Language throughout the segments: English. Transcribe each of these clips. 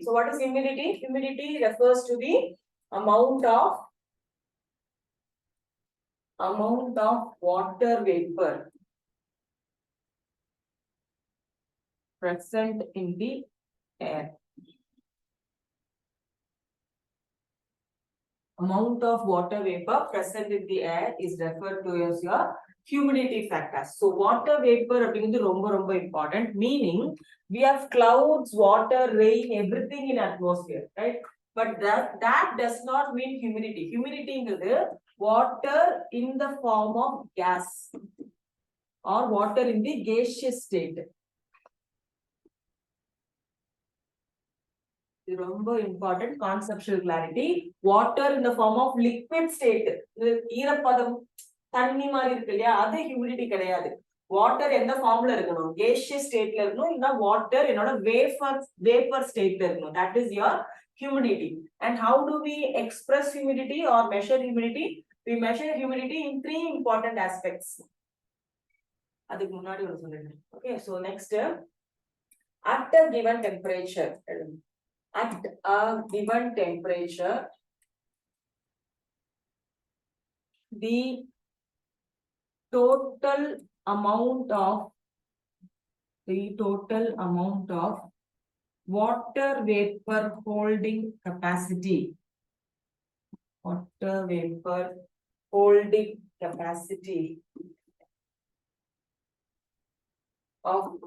So what is humidity? Humidity refers to the amount of water vapor present in the air. Amount of water vapor present in the air is referred to as your humidity factor. So water vapor is ரொம்ப important, meaning we have clouds, water, rain, everything in atmosphere, right? But that does not mean humidity. Humidity is water in the form of gas or water in the gaseous state. Remember important conceptual clarity. Water in the form of liquid state. தண்ணி மாதிரி இருக்கு இல்லையா, அது humidity கிடையாது. Water எந்த ஃபார்ம்ல இருக்கணும், gaseous stateல இருக்கணும், இல்ல வாட்டர் என்னோட vapor stateல இருக்கணும். That is your humidity. And how do we express humidity or measure humidity? We measure humidity in three important aspects. அதுக்கு முன்னாடி ஒரு சொல்றேன். Okay, so next, at a given temperature, the total amount of water vapor holding capacity of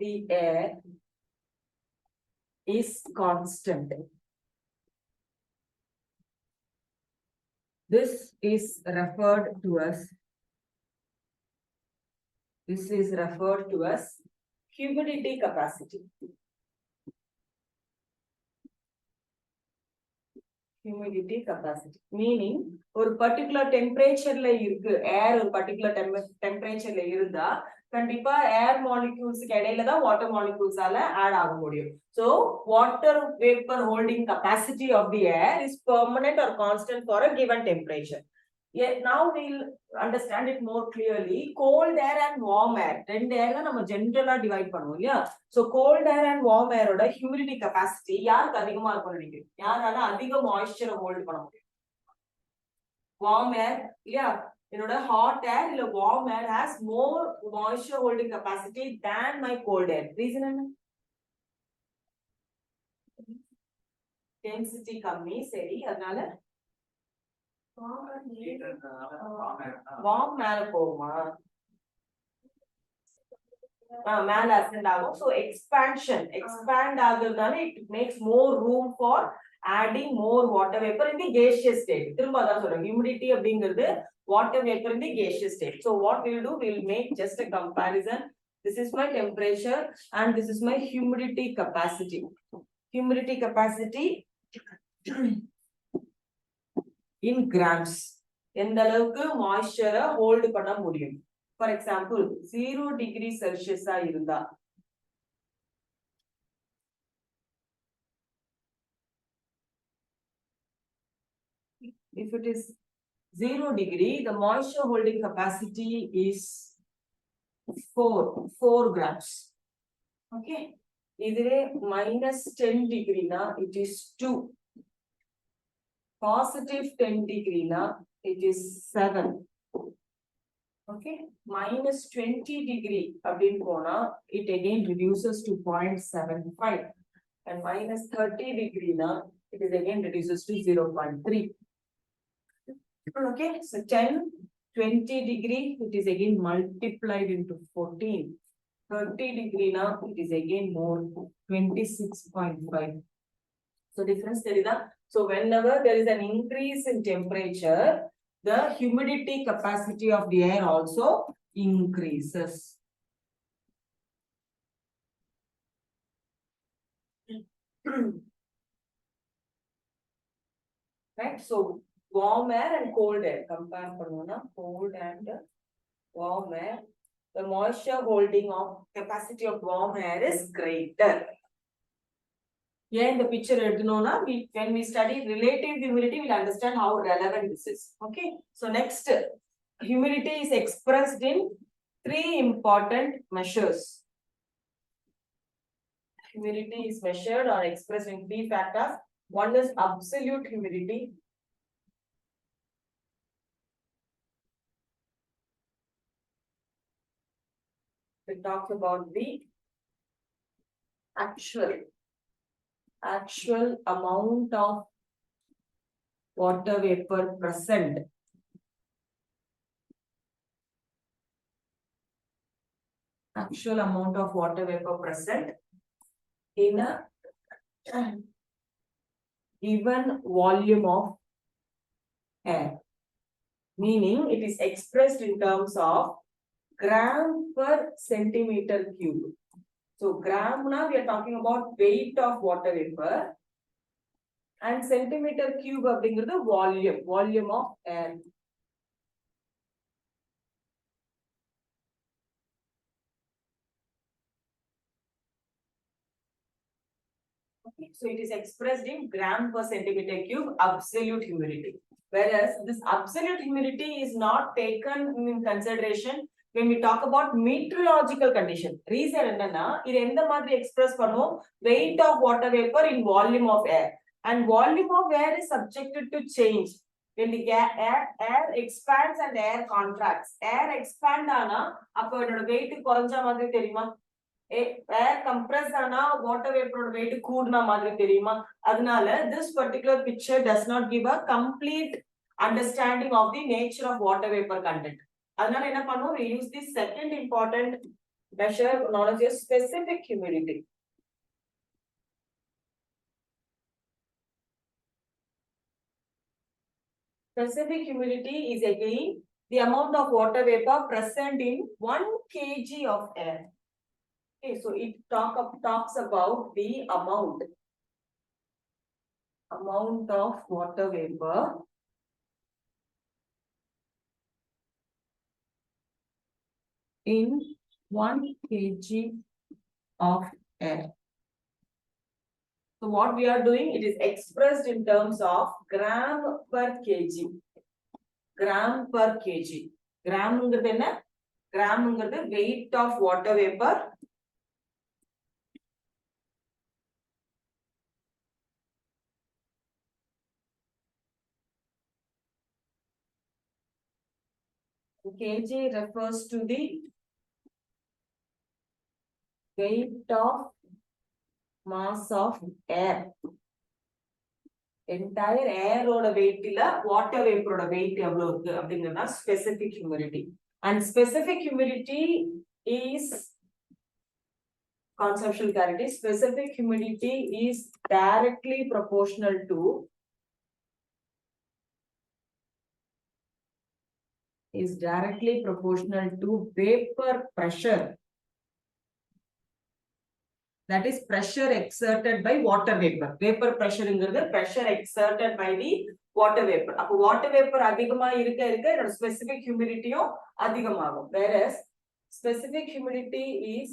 the air is constant. This is referred to as humidity capacity. Humidity capacity meaning ஒரு particular temperatureல இருக்கு air, ஒரு particular temperatureல இருந்தா கண்டிப்பா air molecules இடையில தான் water molecules ஆல add ஆக முடியும். So water vapor holding capacity of the air is permanent or constant for a given temperature. Yet now we'll understand it more clearly. Cold air and warm air, ரெண்டு air நம்ம ஜெனரலா divide பண்ணுவோம் இல்லையா? So cold air and warm air ஓட humidity capacity யாருக்கு அதிகமா இருக்கும்னு நினைக்கிறீங்க? யாரால அதிக moisture ஹோல்ட் பண்ண முடியும்? Warm air இல்லையா? என்னோட hot air இல்ல warm air has more moisture holding capacity than my cold air. Reason என்ன? Density கம்மி, சரி, அதனால warm மேல போகுமா? மேல ascend ஆகும். So expand ஆகுறதுனால it makes more room for adding more water vapor in the gaseous state. திரும்ப அதான் சொல்றேன், humidity அப்படிங்கிறது water vapor in the gaseous state. So what we'll do, we'll make just a comparison. This is my temperature and this is my humidity capacity. Humidity capacity in grams. எந்த அளவுக்கு moisture hold பண்ண முடியும். For example, 0 degree Celsius இருந்தா if it is 0 degree, the moisture holding capacity is 4 grams. Okay, இதுவே -10 degree na it is 2. Positive 10 degree na it is 7. Okay, -20 degree அப்படினு போனா it again reduces to 0.75, and -30 degree na it is again reduces to 0.3. Okay, so 10-20 degree it is again multiplied into 14. 30 degree na it is again more 26.5. So difference therida. So whenever there is an increase in temperature, the humidity capacity of the air also increases. Right, so warm air and cold air compare பண்ணோம்னா cold and warm air, the moisture holding of capacity of warm air is greater. Yeah, the picture எடுத்துனோம்னா when we study relative humidity, we'll understand how relevant this is. Okay, so next, humidity is expressed in 3 important measures. Humidity is measured or expressed in three factors. One is absolute humidity. It talks about the actual amount of water vapor present in a given volume of air, meaning it is expressed in terms of gram per centimeter cube. So gram now we are talking about weight of water vapor, and centimeter cube அப்படிங்கிறது volume of air. Okay, so it is expressed in gram per centimeter cube absolute humidity. Whereas this absolute humidity is not taken in consideration when we talk about meteorological condition. Reason என்னன்னா இது எந்த மாதிரி express பண்ணுவோம், weight of water vapor in volume of air, and volume of air is subjected to change when the air expands and air contracts. Air expand ஆனா அப்ப என்னோட weight குறைஞ்ச மாதிரி தெரியுமா, air compressed ஆனா water vapor weight கூடுன மாதிரி தெரியுமா. அதனால this particular picture does not give a complete understanding of the nature of water vapor content. அதனால என்ன பண்ணுவோம், we use the second important measure known as specific humidity. Specific humidity is again the amount of water vapor present in 1 kg of air. Okay, so it talks about the amount of water vapor in 1 kg of air. So what we are doing, it is expressed in terms of gram per kg. Gram per kg. Gram ங்கிறது என்ன? Gram ங்கிறது weight of water vapor kg refers to the weight of mass of air. Entire air oda weight illa water vapor oda weight evlo irukku அப்படிங்கறத specific humidity. And specific humidity is conceptual clarity. Specific humidity is directly proportional to vapor pressure. That is pressure exerted by water vapor. Vapor pressure ங்கிறது pressure exerted by the water vapor. அப்ப water vapor அதிகமா இருக்க என்னோட specific humidity அதிகமாகும். Whereas specific humidity is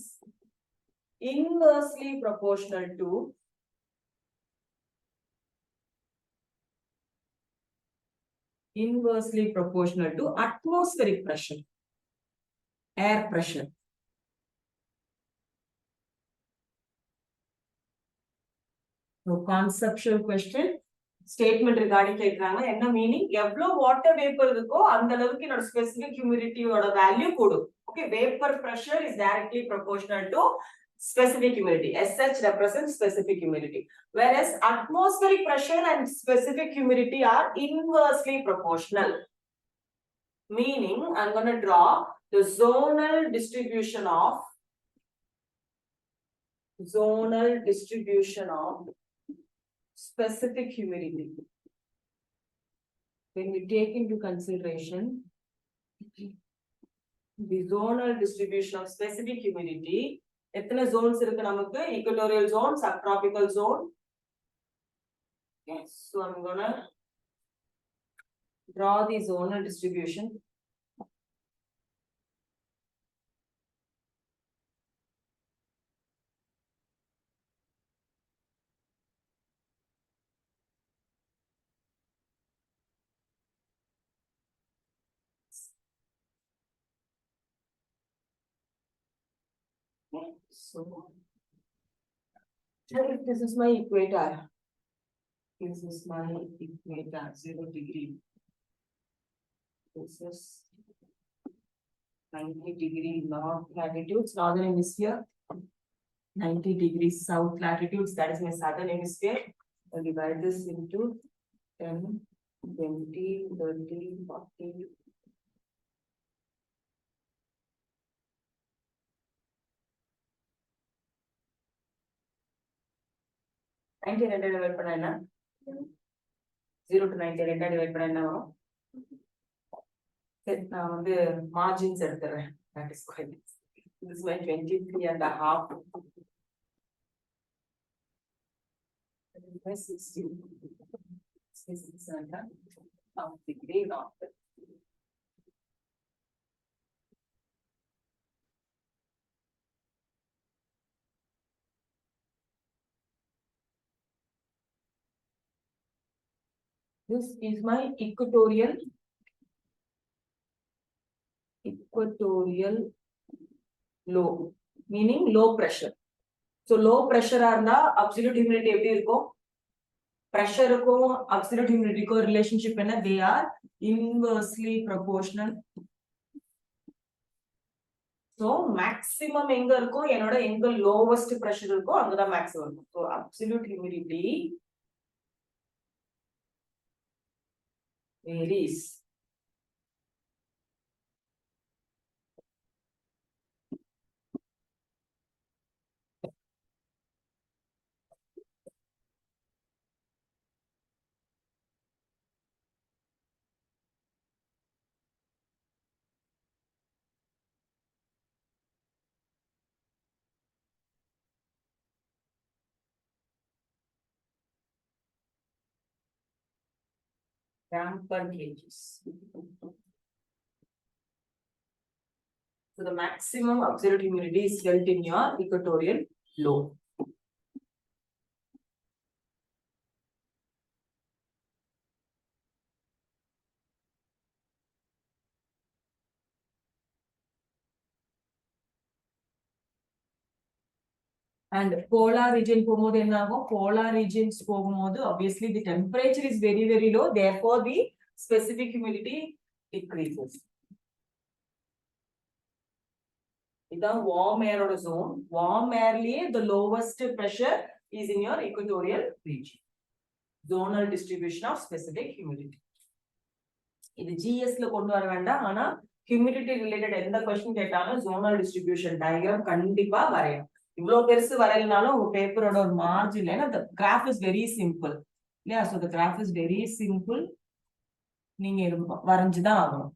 inversely proportional to atmospheric pressure, air pressure. So conceptual question, statement regarding கேக்குறாங்க, என்ன meaning, எவ்வளவு water vapor இருக்கோ அந்த அளவுக்கு என்னோட specific humidity ஓட value கூடும். Okay, vapor pressure is directly proportional to specific humidity. As such represents specific humidity. Whereas atmospheric pressure and specific humidity are inversely proportional. Meaning, I'm going to draw the zonal distribution of specific humidity. When we take into consideration the zonal distribution of specific humidity, எத்தனை zones இருக்கு நமக்கு, equatorial zone, subtropical zone. Yes, so I'm gonna draw the zonal distribution. So This is my equator. This is my equator, 0 degree. This is 90 degree north latitudes, northern hemisphere. 90 degrees south latitudes, that is my southern hemisphere. I'll divide this into 10, 20, 30, 40. divide பண்ணா 0 to 90 divide பண்ணா என்ன வரும்? சரி, நான் வந்து margins எடுத்துறேன். That is quite easy. This is my 23.5. 60. 60 degree north. This is my equatorial low, meaning low pressure. So low pressure இருந்தா absolute humidity எப்படி இருக்கும்? Pressure க்கும் absolute humidity க்கும் relationship என்ன? They are inversely proportional. So maximum எங்க இருக்கும்? என்னோட எங்க lowest pressure இருக்கோ அங்கதான் maximum இருக்கும். So absolute humidity varies gram per kgs. So the maximum absolute humidity is held in your equatorial low. And polar region போகும்போது என்ன ஆகும்? Polar regions போகும்போது obviously the temperature is very very low, therefore the specific humidity decreases. இதான் warm air ஓட zone. Warm air liye the lowest pressure is in your equatorial region. Zonal distribution of specific humidity. இது GS ல கொண்டு வர வேண்டாம், ஆனா humidity related எந்த question கேட்டாலும் zonal distribution diagram கண்டிப்பா வரையணும். இவ்வளவு பெருசு வரையினாலும் உங்க பேப்பரோட ஒரு மார்ஜின், ஏன்னா the graph is very simple. Yeah, so the graph is very simple. நீங்க வரைஞ்சுதான் ஆகணும்.